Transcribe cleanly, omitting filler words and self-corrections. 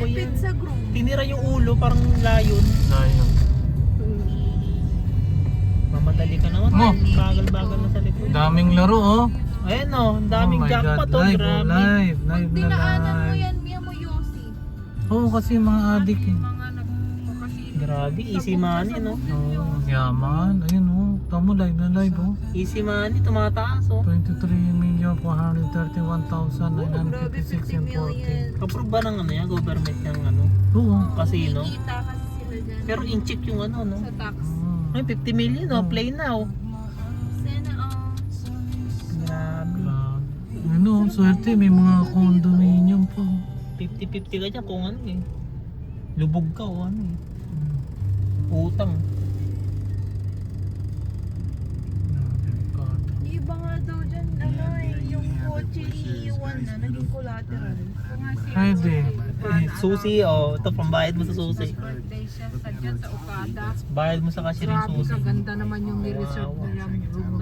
Malapit sa group. Tinira yung ulo, parang layon. Layon. Mamadali ka naman. Oh. Bagal-bagal na sa likod. Daming laro oh. Ayan o, ang daming Oh my jackpot God, o. live, Grabe. live Pag na dinaanan mo live. yan, Mia mo Yossi. Oo, kasi mga adik eh. Mga nagpapakasino. Grabe, easy money no. Oo, yaman. Ayun oh. Tamo live na live oh. Easy money, tumataas o. 23,431,956 and 40. Approve ba ng ano yan, government yung ano, Oo. casino? Kita kasi sila dyan. Pero in-check yung ano no. Sa tax. Ay, 50 million o, play now. Sana Grabe. Ano, swerte may mga condominium po. 50-50 ka dyan kung ano eh. Lubog ka o ano eh. Utang. yung iba nga daw dyan, ano eh, yung kotse iiwan na, naging collateral. Pwede. Susi o, ito pambayad mo sa susi. Birthday siya sa dyan sa Okada. Bayad mo sa cashier yung Grabe susi. ka, ganda naman yung ni-reserve na lang room.